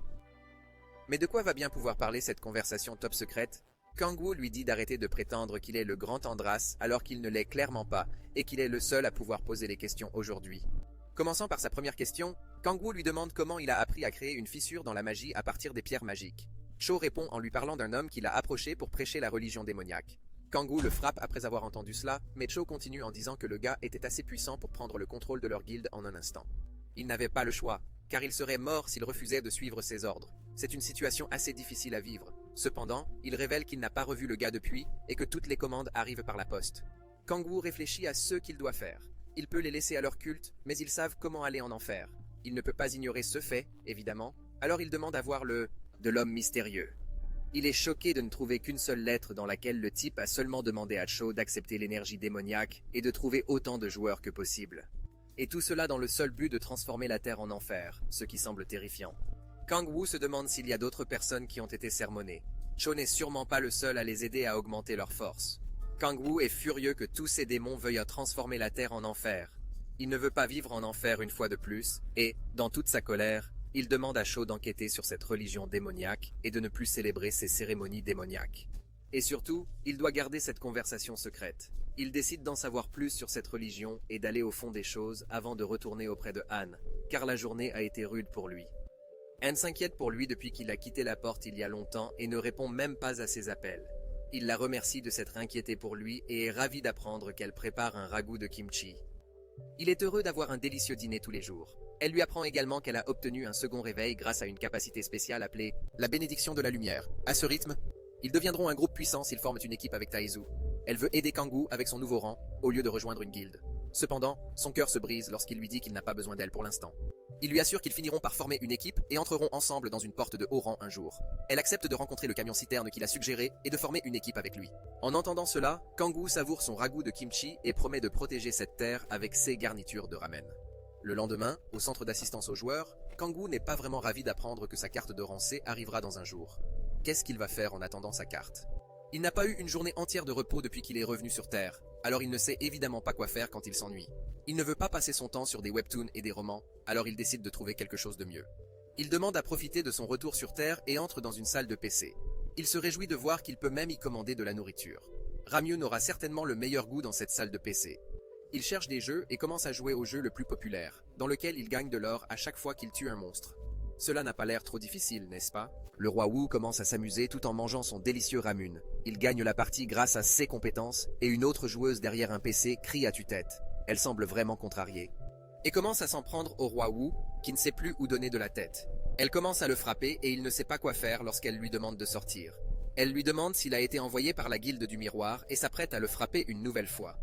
Mais de quoi va bien pouvoir parler cette conversation top secrète? Kang-woo lui dit d'arrêter de prétendre qu'il est le grand Andras alors qu'il ne l'est clairement pas et qu'il est le seul à pouvoir poser les questions aujourd'hui. Commençant par sa première question, Kang-woo lui demande comment il a appris à créer une fissure dans la magie à partir des pierres magiques. Cho répond en lui parlant d'un homme qu'il a approché pour prêcher la religion démoniaque. Kang-woo le frappe après avoir entendu cela, mais Cho continue en disant que le gars était assez puissant pour prendre le contrôle de leur guilde en un instant. Il n'avait pas le choix, car il serait mort s'il refusait de suivre ses ordres. C'est une situation assez difficile à vivre. Cependant, il révèle qu'il n'a pas revu le gars depuis et que toutes les commandes arrivent par la poste. Kang-woo réfléchit à ce qu'il doit faire. Il peut les laisser à leur culte, mais ils savent comment aller en enfer. Il ne peut pas ignorer ce fait, évidemment, alors il demande à voir de l'homme mystérieux. Il est choqué de ne trouver qu'une seule lettre dans laquelle le type a seulement demandé à Cho d'accepter l'énergie démoniaque et de trouver autant de joueurs que possible. Et tout cela dans le seul but de transformer la Terre en enfer, ce qui semble terrifiant. Kang-woo se demande s'il y a d'autres personnes qui ont été sermonnées. Cho n'est sûrement pas le seul à les aider à augmenter leur force. Kang-woo est furieux que tous ces démons veuillent transformer la Terre en enfer. Il ne veut pas vivre en enfer une fois de plus, et, dans toute sa colère, il demande à Cho d'enquêter sur cette religion démoniaque et de ne plus célébrer ces cérémonies démoniaques. Et surtout, il doit garder cette conversation secrète. Il décide d'en savoir plus sur cette religion et d'aller au fond des choses avant de retourner auprès de Han, car la journée a été rude pour lui. Han s'inquiète pour lui depuis qu'il a quitté la porte il y a longtemps et ne répond même pas à ses appels. Il la remercie de s'être inquiété pour lui et est ravi d'apprendre qu'elle prépare un ragoût de kimchi. Il est heureux d'avoir un délicieux dîner tous les jours. Elle lui apprend également qu'elle a obtenu un second réveil grâce à une capacité spéciale appelée la bénédiction de la lumière. À ce rythme, ils deviendront un groupe puissant s'ils forment une équipe avec Taezu. Elle veut aider Kang-woo avec son nouveau rang, au lieu de rejoindre une guilde. Cependant, son cœur se brise lorsqu'il lui dit qu'il n'a pas besoin d'elle pour l'instant. Il lui assure qu'ils finiront par former une équipe et entreront ensemble dans une porte de haut rang un jour. Elle accepte de rencontrer le camion-citerne qu'il a suggéré et de former une équipe avec lui. En entendant cela, Kang-woo savoure son ragoût de kimchi et promet de protéger cette terre avec ses garnitures de ramen. Le lendemain, au centre d'assistance aux joueurs, Kang-woo n'est pas vraiment ravi d'apprendre que sa carte de rang C arrivera dans un jour. Qu'est-ce qu'il va faire en attendant sa carte? Il n'a pas eu une journée entière de repos depuis qu'il est revenu sur Terre, alors il ne sait évidemment pas quoi faire quand il s'ennuie. Il ne veut pas passer son temps sur des webtoons et des romans, alors il décide de trouver quelque chose de mieux. Il demande à profiter de son retour sur Terre et entre dans une salle de PC. Il se réjouit de voir qu'il peut même y commander de la nourriture. Ramyun aura certainement le meilleur goût dans cette salle de PC. Il cherche des jeux et commence à jouer au jeu le plus populaire, dans lequel il gagne de l'or à chaque fois qu'il tue un monstre. Cela n'a pas l'air trop difficile, n'est-ce pas? Le roi Wu commence à s'amuser tout en mangeant son délicieux ramun. Il gagne la partie grâce à ses compétences, et une autre joueuse derrière un PC crie à tue-tête. Elle semble vraiment contrariée. Et commence à s'en prendre au roi Wu, qui ne sait plus où donner de la tête. Elle commence à le frapper et il ne sait pas quoi faire lorsqu'elle lui demande de sortir. Elle lui demande s'il a été envoyé par la guilde du miroir et s'apprête à le frapper une nouvelle fois.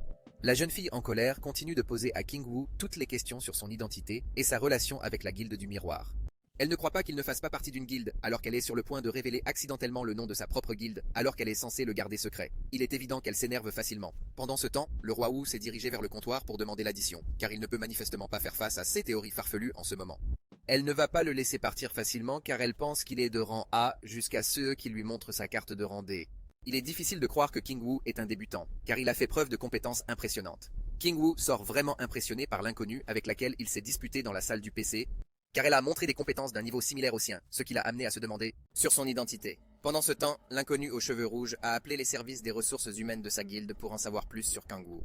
La jeune fille en colère continue de poser à King Wu toutes les questions sur son identité et sa relation avec la guilde du miroir. Elle ne croit pas qu'il ne fasse pas partie d'une guilde, alors qu'elle est sur le point de révéler accidentellement le nom de sa propre guilde, alors qu'elle est censée le garder secret. Il est évident qu'elle s'énerve facilement. Pendant ce temps, le roi Wu s'est dirigé vers le comptoir pour demander l'addition, car il ne peut manifestement pas faire face à ses théories farfelues en ce moment. Elle ne va pas le laisser partir facilement car elle pense qu'il est de rang A jusqu'à ceux qui lui montrent sa carte de rang D. Il est difficile de croire que King Wu est un débutant, car il a fait preuve de compétences impressionnantes. King Wu sort vraiment impressionné par l'inconnue avec laquelle il s'est disputé dans la salle du PC, car elle a montré des compétences d'un niveau similaire au sien, ce qui l'a amené à se demander sur son identité. Pendant ce temps, l'inconnue aux cheveux rouges a appelé les services des ressources humaines de sa guilde pour en savoir plus sur Kang Wu.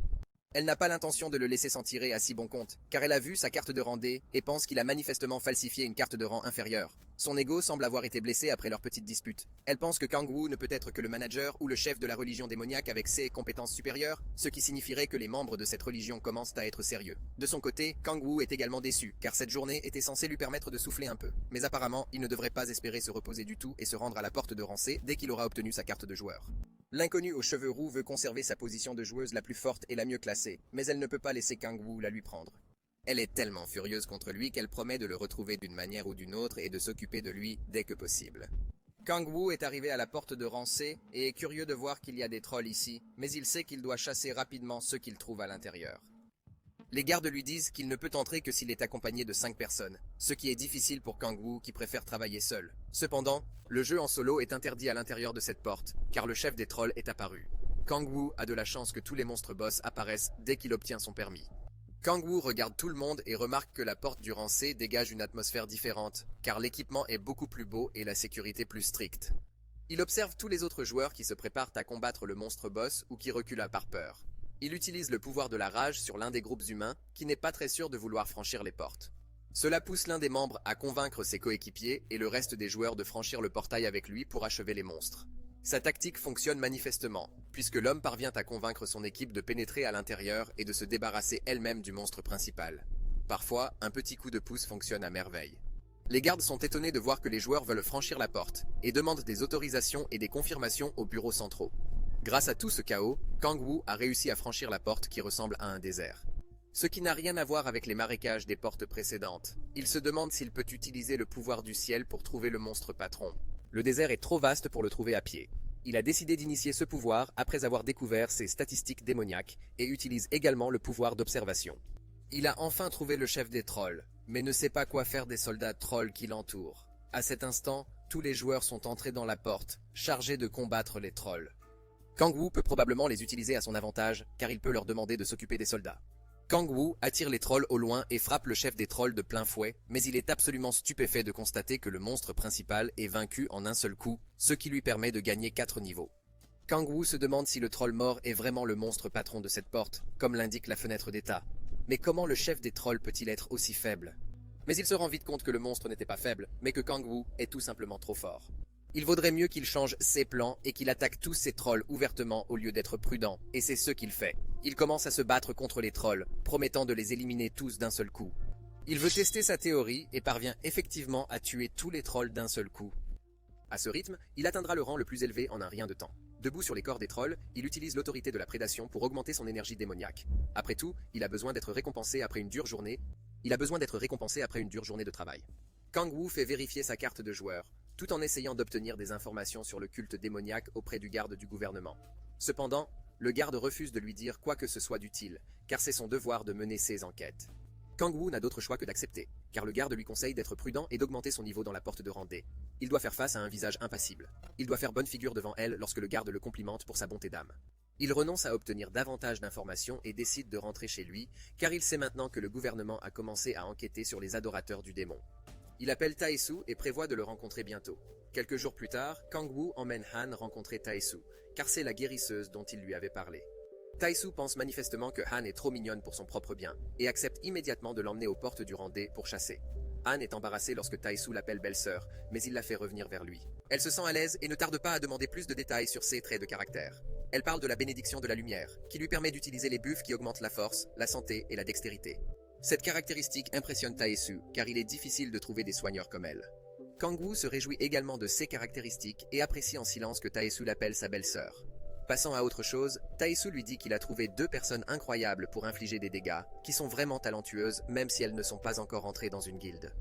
Elle n'a pas l'intention de le laisser s'en tirer à si bon compte, car elle a vu sa carte de rang D et pense qu'il a manifestement falsifié une carte de rang inférieure. Son ego semble avoir été blessé après leur petite dispute. Elle pense que Kang Wu ne peut être que le manager ou le chef de la religion démoniaque avec ses compétences supérieures, ce qui signifierait que les membres de cette religion commencent à être sérieux. De son côté, Kang Wu est également déçu, car cette journée était censée lui permettre de souffler un peu. Mais apparemment, il ne devrait pas espérer se reposer du tout et se rendre à la porte de rang C dès qu'il aura obtenu sa carte de joueur. L'inconnue aux cheveux roux veut conserver sa position de joueuse la plus forte et la mieux classée, mais elle ne peut pas laisser Kang Wu la lui prendre. Elle est tellement furieuse contre lui qu'elle promet de le retrouver d'une manière ou d'une autre et de s'occuper de lui dès que possible. Kang Wu est arrivé à la porte de rang C et est curieux de voir qu'il y a des trolls ici, mais il sait qu'il doit chasser rapidement ceux qu'il trouve à l'intérieur. Les gardes lui disent qu'il ne peut entrer que s'il est accompagné de 5 personnes, ce qui est difficile pour Kang Wu qui préfère travailler seul. Cependant, le jeu en solo est interdit à l'intérieur de cette porte, car le chef des trolls est apparu. Kang Wu a de la chance que tous les monstres boss apparaissent dès qu'il obtient son permis. Kang Wu regarde tout le monde et remarque que la porte du rang C dégage une atmosphère différente, car l'équipement est beaucoup plus beau et la sécurité plus stricte. Il observe tous les autres joueurs qui se préparent à combattre le monstre boss ou qui reculent par peur. Il utilise le pouvoir de la rage sur l'un des groupes humains qui n'est pas très sûr de vouloir franchir les portes. Cela pousse l'un des membres à convaincre ses coéquipiers et le reste des joueurs de franchir le portail avec lui pour achever les monstres. Sa tactique fonctionne manifestement, puisque l'homme parvient à convaincre son équipe de pénétrer à l'intérieur et de se débarrasser elle-même du monstre principal. Parfois, un petit coup de pouce fonctionne à merveille. Les gardes sont étonnés de voir que les joueurs veulent franchir la porte, et demandent des autorisations et des confirmations aux bureaux centraux. Grâce à tout ce chaos, Kang Wu a réussi à franchir la porte qui ressemble à un désert. Ce qui n'a rien à voir avec les marécages des portes précédentes. Il se demande s'il peut utiliser le pouvoir du ciel pour trouver le monstre patron. Le désert est trop vaste pour le trouver à pied. Il a décidé d'initier ce pouvoir après avoir découvert ses statistiques démoniaques et utilise également le pouvoir d'observation. Il a enfin trouvé le chef des trolls, mais ne sait pas quoi faire des soldats trolls qui l'entourent. À cet instant, tous les joueurs sont entrés dans la porte, chargés de combattre les trolls. Kang Wu peut probablement les utiliser à son avantage, car il peut leur demander de s'occuper des soldats. Kang Wu attire les trolls au loin et frappe le chef des trolls de plein fouet, mais il est absolument stupéfait de constater que le monstre principal est vaincu en un seul coup, ce qui lui permet de gagner 4 niveaux. Kang Wu se demande si le troll mort est vraiment le monstre patron de cette porte, comme l'indique la fenêtre d'état. Mais comment le chef des trolls peut-il être aussi faible? Mais il se rend vite compte que le monstre n'était pas faible, mais que Kang Wu est tout simplement trop fort. Il vaudrait mieux qu'il change ses plans et qu'il attaque tous ces trolls ouvertement au lieu d'être prudent, et c'est ce qu'il fait. Il commence à se battre contre les trolls, promettant de les éliminer tous d'un seul coup. Il veut tester sa théorie et parvient effectivement à tuer tous les trolls d'un seul coup. À ce rythme, il atteindra le rang le plus élevé en un rien de temps. Debout sur les corps des trolls, il utilise l'autorité de la prédation pour augmenter son énergie démoniaque. Après tout, il a besoin d'être récompensé après une dure journée de travail. Kang Wu fait vérifier sa carte de joueur, tout en essayant d'obtenir des informations sur le culte démoniaque auprès du garde du gouvernement. Cependant, le garde refuse de lui dire quoi que ce soit d'utile, car c'est son devoir de mener ses enquêtes. Kang Wu n'a d'autre choix que d'accepter, car le garde lui conseille d'être prudent et d'augmenter son niveau dans la porte de rang D. Il doit faire face à un visage impassible. Il doit faire bonne figure devant elle lorsque le garde le complimente pour sa bonté d'âme. Il renonce à obtenir davantage d'informations et décide de rentrer chez lui, car il sait maintenant que le gouvernement a commencé à enquêter sur les adorateurs du démon. Il appelle Taesu et prévoit de le rencontrer bientôt. Quelques jours plus tard, Kang-woo emmène Han rencontrer Taesu, car c'est la guérisseuse dont il lui avait parlé. Taesu pense manifestement que Han est trop mignonne pour son propre bien, et accepte immédiatement de l'emmener aux portes du Randé pour chasser. Han est embarrassée lorsque Taesu l'appelle belle-sœur, mais il la fait revenir vers lui. Elle se sent à l'aise et ne tarde pas à demander plus de détails sur ses traits de caractère. Elle parle de la bénédiction de la lumière, qui lui permet d'utiliser les buffs qui augmentent la force, la santé et la dextérité. Cette caractéristique impressionne Taesu, car il est difficile de trouver des soigneurs comme elle. Kang-woo se réjouit également de ces caractéristiques et apprécie en silence que Taesu l'appelle sa belle-sœur. Passant à autre chose, Taesu lui dit qu'il a trouvé 2 personnes incroyables pour infliger des dégâts, qui sont vraiment talentueuses même si elles ne sont pas encore entrées dans une guilde.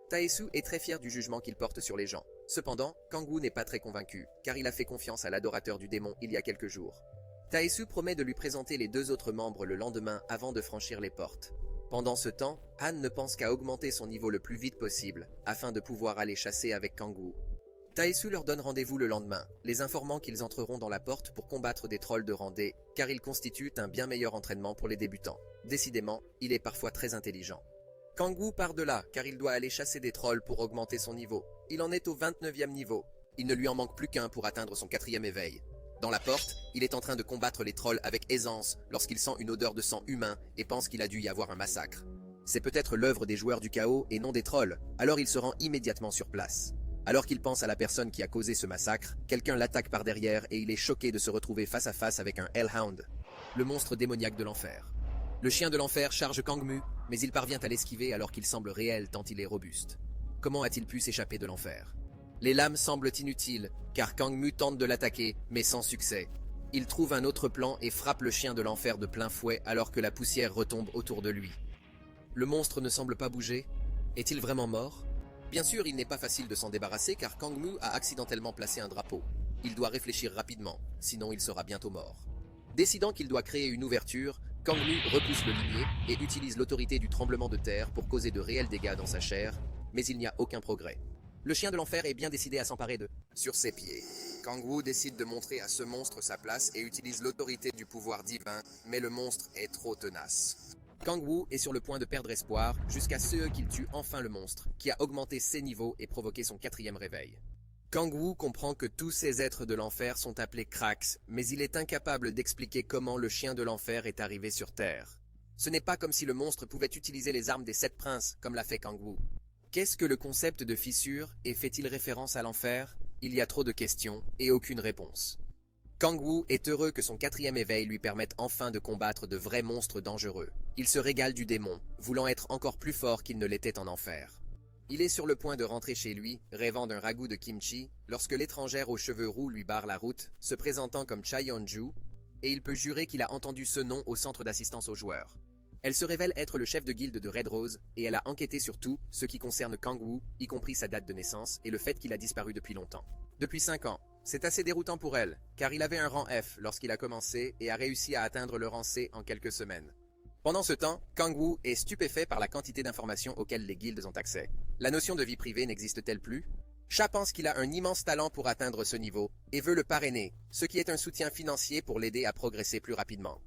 Taesu est très fier du jugement qu'il porte sur les gens. Cependant, Kang-woo n'est pas très convaincu, car il a fait confiance à l'adorateur du démon il y a quelques jours. Taesu promet de lui présenter les 2 autres membres le lendemain avant de franchir les portes. Pendant ce temps, Han ne pense qu'à augmenter son niveau le plus vite possible, afin de pouvoir aller chasser avec Kang-woo. Taesu leur donne rendez-vous le lendemain, les informant qu'ils entreront dans la porte pour combattre des trolls de Randé, car ils constituent un bien meilleur entraînement pour les débutants. Décidément, il est parfois très intelligent. Kang-woo part de là, car il doit aller chasser des trolls pour augmenter son niveau. Il en est au 29e niveau. Il ne lui en manque plus qu'un pour atteindre son 4e éveil. Dans la porte, il est en train de combattre les trolls avec aisance lorsqu'il sent une odeur de sang humain et pense qu'il a dû y avoir un massacre. C'est peut-être l'œuvre des joueurs du chaos et non des trolls, alors il se rend immédiatement sur place. Alors qu'il pense à la personne qui a causé ce massacre, quelqu'un l'attaque par derrière et il est choqué de se retrouver face à face avec un Hellhound, le monstre démoniaque de l'enfer. Le chien de l'enfer charge Kang-mu, mais il parvient à l'esquiver alors qu'il semble réel tant il est robuste. Comment a-t-il pu s'échapper de l'enfer? Les lames semblent inutiles, car Kang-mu tente de l'attaquer, mais sans succès. Il trouve un autre plan et frappe le chien de l'enfer de plein fouet alors que la poussière retombe autour de lui. Le monstre ne semble pas bouger. Est-il vraiment mort? Bien sûr, il n'est pas facile de s'en débarrasser car Kang-mu a accidentellement placé un drapeau. Il doit réfléchir rapidement, sinon il sera bientôt mort. Décidant qu'il doit créer une ouverture, Kang-mu repousse le limier et utilise l'autorité du tremblement de terre pour causer de réels dégâts dans sa chair, mais il n'y a aucun progrès. Le chien de l'enfer est bien décidé à s'emparer de. Sur ses pieds, Kang-woo décide de montrer à ce monstre sa place et utilise l'autorité du pouvoir divin, mais le monstre est trop tenace. Kang-woo est sur le point de perdre espoir jusqu'à ce qu'il tue enfin le monstre, qui a augmenté ses niveaux et provoqué son 4e réveil. Kang-woo comprend que tous ces êtres de l'enfer sont appelés Cracks, mais il est incapable d'expliquer comment le chien de l'enfer est arrivé sur Terre. Ce n'est pas comme si le monstre pouvait utiliser les armes des 7 princes, comme l'a fait Kang-woo. Qu'est-ce que le concept de fissure et fait-il référence à l'enfer? Il y a trop de questions et aucune réponse. Kang-woo est heureux que son 4e éveil lui permette enfin de combattre de vrais monstres dangereux. Il se régale du démon, voulant être encore plus fort qu'il ne l'était en enfer. Il est sur le point de rentrer chez lui, rêvant d'un ragoût de kimchi, lorsque l'étrangère aux cheveux roux lui barre la route, se présentant comme Cha Yeon-ju, et il peut jurer qu'il a entendu ce nom au centre d'assistance aux joueurs. Elle se révèle être le chef de guilde de Red Rose, et elle a enquêté sur tout ce qui concerne Kang-woo, y compris sa date de naissance et le fait qu'il a disparu depuis longtemps. Depuis 5 ans. C'est assez déroutant pour elle, car il avait un rang F lorsqu'il a commencé et a réussi à atteindre le rang C en quelques semaines. Pendant ce temps, Kang-woo est stupéfait par la quantité d'informations auxquelles les guildes ont accès. La notion de vie privée n'existe-t-elle plus? Cha pense qu'il a un immense talent pour atteindre ce niveau et veut le parrainer, ce qui est un soutien financier pour l'aider à progresser plus rapidement.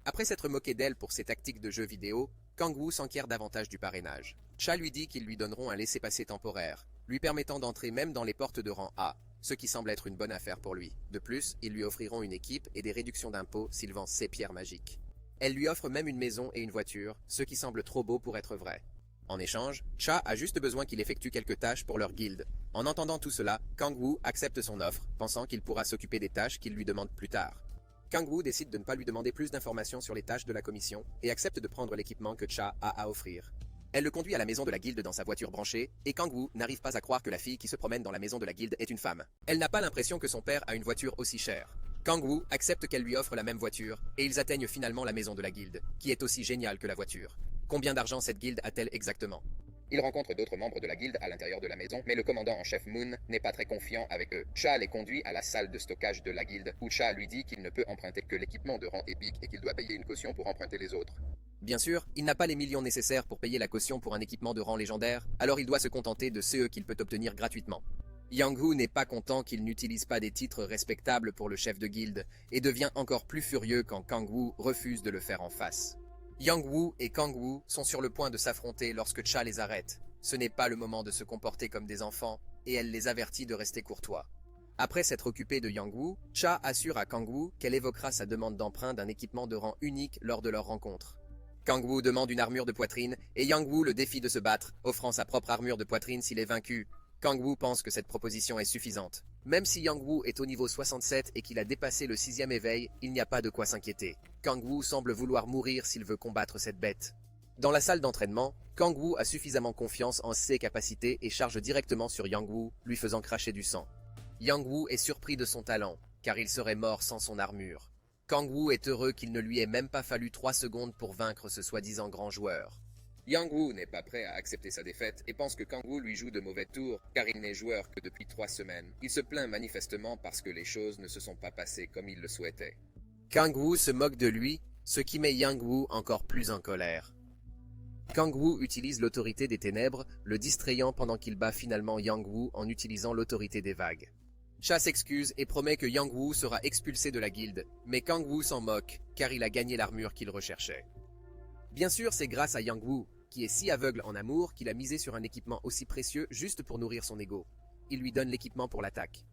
Après s'être moqué d'elle pour ses tactiques de jeux vidéo, Kang-woo s'enquiert davantage du parrainage. Cha lui dit qu'ils lui donneront un laissez-passer temporaire, lui permettant d'entrer même dans les portes de rang A, ce qui semble être une bonne affaire pour lui. De plus, ils lui offriront une équipe et des réductions d'impôts s'il vend ses pierres magiques. Elle lui offre même une maison et une voiture, ce qui semble trop beau pour être vrai. En échange, Cha a juste besoin qu'il effectue quelques tâches pour leur guilde. En entendant tout cela, Kang-woo accepte son offre, pensant qu'il pourra s'occuper des tâches qu'il lui demande plus tard. Kang-woo décide de ne pas lui demander plus d'informations sur les tâches de la commission et accepte de prendre l'équipement que Cha a à offrir. Elle le conduit à la maison de la guilde dans sa voiture branchée, et Kang-woo n'arrive pas à croire que la fille qui se promène dans la maison de la guilde est une femme. Elle n'a pas l'impression que son père a une voiture aussi chère. Kang-woo accepte qu'elle lui offre la même voiture, et ils atteignent finalement la maison de la guilde, qui est aussi géniale que la voiture. Combien d'argent cette guilde a-t-elle exactement? Ils rencontrent d'autres membres de la guilde à l'intérieur de la maison, mais le commandant en chef Moon n'est pas très confiant avec eux. Cha les conduit à la salle de stockage de la guilde, où Cha lui dit qu'il ne peut emprunter que l'équipement de rang épique et qu'il doit payer une caution pour emprunter les autres. Bien sûr, il n'a pas les millions nécessaires pour payer la caution pour un équipement de rang légendaire, alors il doit se contenter de ceux qu'il peut obtenir gratuitement. Yang-woo n'est pas content qu'il n'utilise pas des titres respectables pour le chef de guilde, et devient encore plus furieux quand Kang-woo refuse de le faire en face. Yang-woo et Kang-woo sont sur le point de s'affronter lorsque Cha les arrête. Ce n'est pas le moment de se comporter comme des enfants, et elle les avertit de rester courtois. Après s'être occupée de Yang Wu, Cha assure à Kang Wu qu'elle évoquera sa demande d'emprunt d'un équipement de rang unique lors de leur rencontre. Kang Wu demande une armure de poitrine, et Yang Wu le défie de se battre, offrant sa propre armure de poitrine s'il est vaincu. Kang Wu pense que cette proposition est suffisante. Même si Yang Wu est au niveau 67 et qu'il a dépassé le 6e éveil, il n'y a pas de quoi s'inquiéter. Kang Wu semble vouloir mourir s'il veut combattre cette bête. Dans la salle d'entraînement, Kang Wu a suffisamment confiance en ses capacités et charge directement sur Yang Wu, lui faisant cracher du sang. Yang Wu est surpris de son talent, car il serait mort sans son armure. Kang Wu est heureux qu'il ne lui ait même pas fallu 3 secondes pour vaincre ce soi-disant grand joueur. Yang Wu n'est pas prêt à accepter sa défaite et pense que Kang Wu lui joue de mauvais tours car il n'est joueur que depuis 3 semaines. Il se plaint manifestement parce que les choses ne se sont pas passées comme il le souhaitait. Kang Wu se moque de lui, ce qui met Yang Wu encore plus en colère. Kang Wu utilise l'autorité des ténèbres, le distrayant pendant qu'il bat finalement Yang Wu en utilisant l'autorité des vagues. Cha s'excuse et promet que Yang Wu sera expulsé de la guilde, mais Kang Wu s'en moque, car il a gagné l'armure qu'il recherchait. Bien sûr, c'est grâce à Yang Wu, qui est si aveugle en amour qu'il a misé sur un équipement aussi précieux juste pour nourrir son ego. Il lui donne l'équipement pour l'attaque.